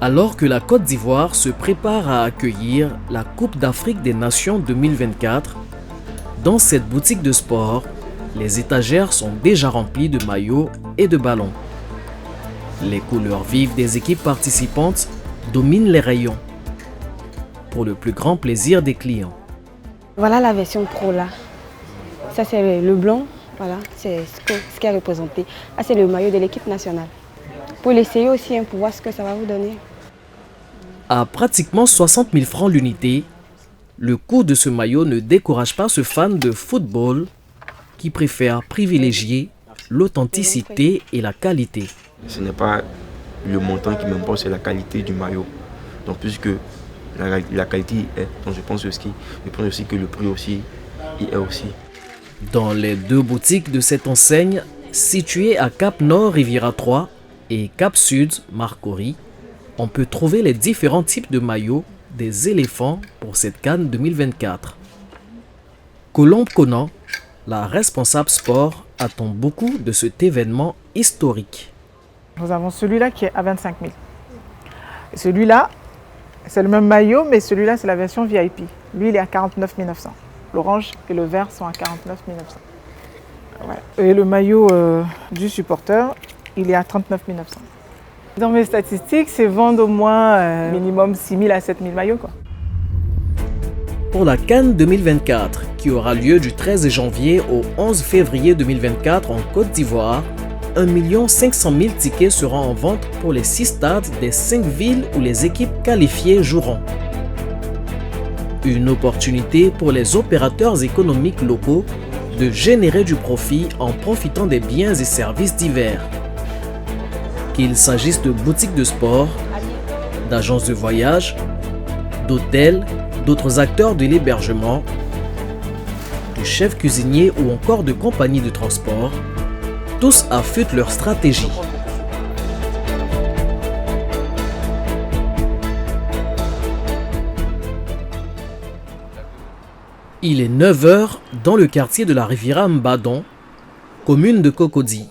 Alors que la Côte d'Ivoire se prépare à accueillir la Coupe d'Afrique des Nations 2024, dans cette boutique de sport, les étagères sont déjà remplies de maillots et de ballons. Les couleurs vives des équipes participantes dominent les rayons, pour le plus grand plaisir des clients. Voilà la version pro là. Ça c'est le blanc, voilà, c'est ce qui est représenté. Ah, c'est le maillot de l'équipe nationale. Pour l'essayer aussi, pour voir ce que ça va vous donner. À pratiquement 60 000 francs l'unité, le coût de ce maillot ne décourage pas ce fan de football qui préfère privilégier l'authenticité et la qualité. Ce n'est pas le montant qui m'importe, c'est la qualité du maillot. Donc puisque la qualité est, donc je pense aussi que le prix aussi y est aussi. Dans les deux boutiques de cette enseigne, situées à Cap Nord Riviera 3 et Cap Sud Marcory, on peut trouver les différents types de maillots des éléphants pour cette CAN 2024. Colombe Conan, la responsable sport, attend beaucoup de cet événement historique. Nous avons celui-là qui est à 25 000. Et celui-là, c'est le même maillot, mais celui-là, c'est la version VIP. Lui, il est à 49 900. L'orange et le vert sont à 49 900. Ouais. Et le maillot du supporter, il est à 39 900. Dans mes statistiques, c'est vendre au moins minimum 6 000 à 7 000 maillots, quoi. Pour la CAN 2024, qui aura lieu du 13 janvier au 11 février 2024 en Côte d'Ivoire, 1 500 000 tickets seront en vente pour les 6 stades des 5 villes où les équipes qualifiées joueront. Une opportunité pour les opérateurs économiques locaux de générer du profit en profitant des biens et services divers. Qu'il s'agisse de boutiques de sport, d'agences de voyage, d'hôtels, d'autres acteurs de l'hébergement, de chefs cuisiniers ou encore de compagnies de transport, tous affûtent leur stratégie. Il est 9 h dans le quartier de la Riviera Mbadon, commune de Cocody.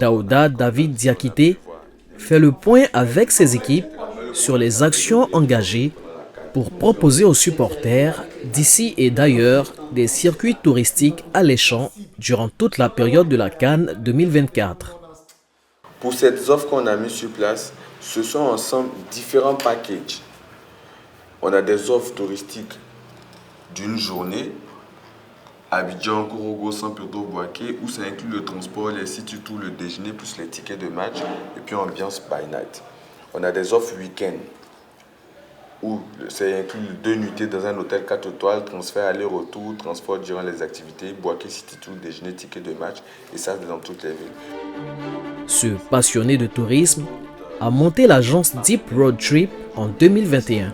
Daouda David Diakité fait le point avec ses équipes sur les actions engagées pour proposer aux supporters d'ici et d'ailleurs des circuits touristiques alléchants durant toute la période de la CAN 2024. Pour cette offre qu'on a mise sur place, ce sont ensemble différents packages. On a des offres touristiques d'une journée, Abidjan, Korogo, Saint-Pierre Boaké, où ça inclut le transport, les sites, tout le déjeuner, plus les tickets de match, et puis ambiance by night. On a des offres week-end, où ça inclut 2 nuitées dans un hôtel 4 étoiles, transfert aller-retour, transport durant les activités, Boaké City Tour, déjeuner, ticket de match, et ça dans toutes les villes. Ce passionné de tourisme a monté l'agence Deep Road Trip en 2021.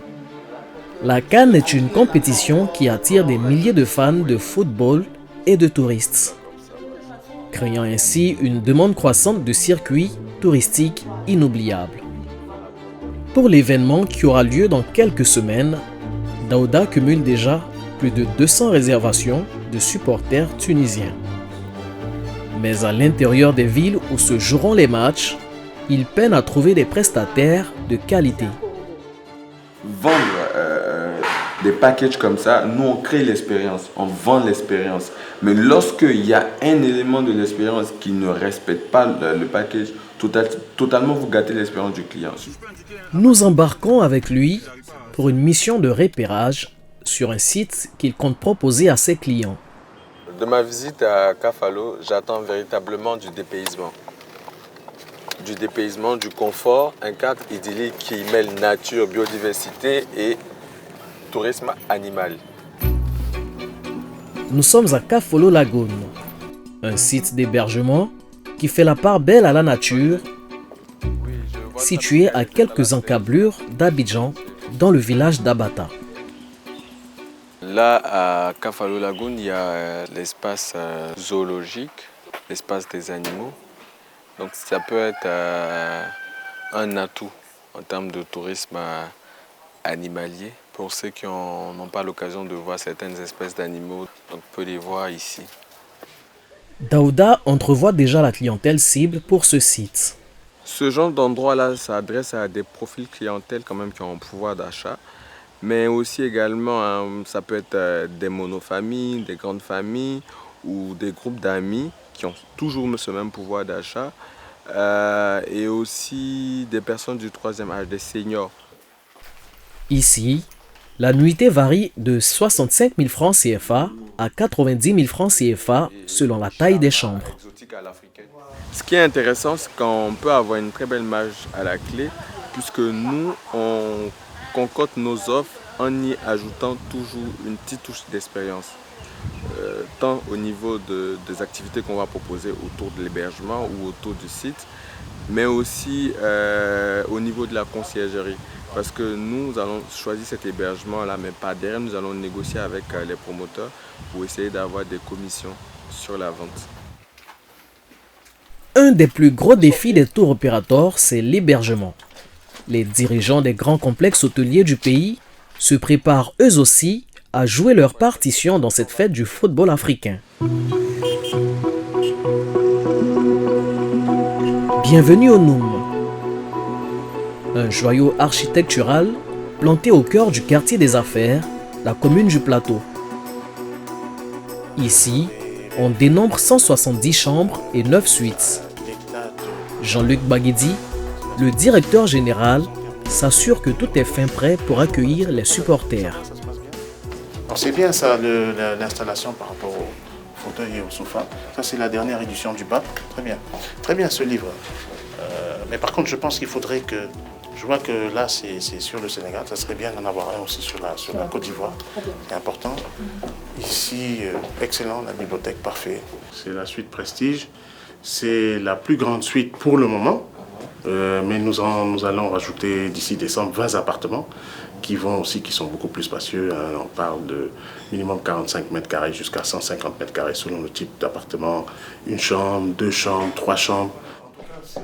La CAN est une compétition qui attire des milliers de fans de football et de touristes, créant ainsi une demande croissante de circuits touristiques inoubliables. Pour l'événement qui aura lieu dans quelques semaines, Daouda cumule déjà plus de 200 réservations de supporters tunisiens. Mais à l'intérieur des villes où se joueront les matchs, il peine à trouver des prestataires de qualité. Vendre des packages comme ça, nous on crée l'expérience, on vend l'expérience. Mais lorsqu'il y a un élément de l'expérience qui ne respecte pas le package, totalement vous gâtez l'expérience du client. Nous embarquons avec lui pour une mission de repérage sur un site qu'il compte proposer à ses clients. De ma visite à Kafalo, j'attends véritablement du dépaysement. Du dépaysement, du confort, un cadre idyllique qui mêle nature, biodiversité et tourisme animal. Nous sommes à Kafolo Lagoon, un site d'hébergement qui fait la part belle à la nature, situé à quelques encablures d'Abidjan, dans le village d'Abata. Là, à Kafalo Lagoon, il y a l'espace zoologique, l'espace des animaux. Donc ça peut être un atout en termes de tourisme animalier pour ceux qui n'ont pas l'occasion de voir certaines espèces d'animaux. Donc on peut les voir ici. Daouda entrevoit déjà la clientèle cible pour ce site. Ce genre d'endroit-là s'adresse à des profils clientèle quand même qui ont un pouvoir d'achat, mais aussi également, ça peut être des monofamilles, des grandes familles ou des groupes d'amis qui ont toujours ce même pouvoir d'achat, et aussi des personnes du troisième âge, des seniors. Ici, la nuitée varie de 65 000 francs CFA à 90 000 francs CFA selon la taille des chambres. Ce qui est intéressant, c'est qu'on peut avoir une très belle marge à la clé, puisque nous, on concocte nos offres en y ajoutant toujours une petite touche d'expérience, tant au niveau des activités qu'on va proposer autour de l'hébergement ou autour du site, mais aussi au niveau de la conciergerie. Parce que nous allons choisir cet hébergement-là, mais pas derrière, nous allons négocier avec les promoteurs pour essayer d'avoir des commissions sur la vente. Un des plus gros défis des tours opérateurs, c'est l'hébergement. Les dirigeants des grands complexes hôteliers du pays se préparent eux aussi à jouer leur partition dans cette fête du football africain. Bienvenue au Noum, un joyau architectural planté au cœur du quartier des affaires, la commune du Plateau. Ici, on dénombre 170 chambres et 9 suites. Jean-Luc Baguedi, le directeur général, s'assure que tout est fin prêt pour accueillir les supporters. C'est bien ça, l'installation par rapport au fauteuil et au sofa. Ça, c'est la dernière édition du BAP. Très bien ce livre. Mais par contre, je pense qu'il faudrait que... Je vois que là, c'est sur le Sénégal. Ça serait bien d'en avoir un aussi sur la Côte d'Ivoire. C'est important. Ici, excellent, la bibliothèque, parfait. C'est la suite Prestige. C'est la plus grande suite pour le moment. Mais nous allons rajouter d'ici décembre 20 appartements qui sont beaucoup plus spacieux. On parle de minimum 45 mètres carrés jusqu'à 150 mètres carrés selon le type d'appartement. Une chambre, 2 chambres, 3 chambres.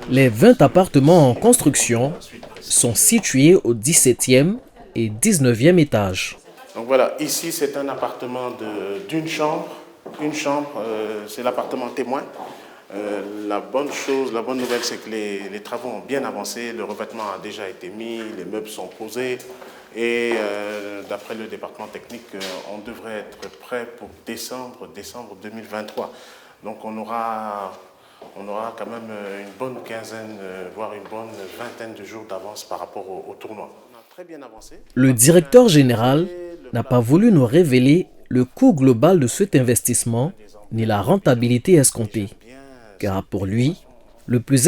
Les 20 appartements en construction sont situés au 17e et 19e étage. Donc voilà, ici c'est un appartement d'une chambre. Une chambre, c'est l'appartement témoin. La bonne nouvelle, c'est que les travaux ont bien avancé. Le revêtement a déjà été mis, les meubles sont posés. Et d'après le département technique, on devrait être prêt pour décembre 2023. Donc on aura quand même une bonne quinzaine, voire une bonne vingtaine de jours d'avance par rapport au tournoi. On a très bien avancé. Le directeur général n'a pas voulu nous révéler le coût global de cet investissement ni la rentabilité escomptée, car pour lui, le plus important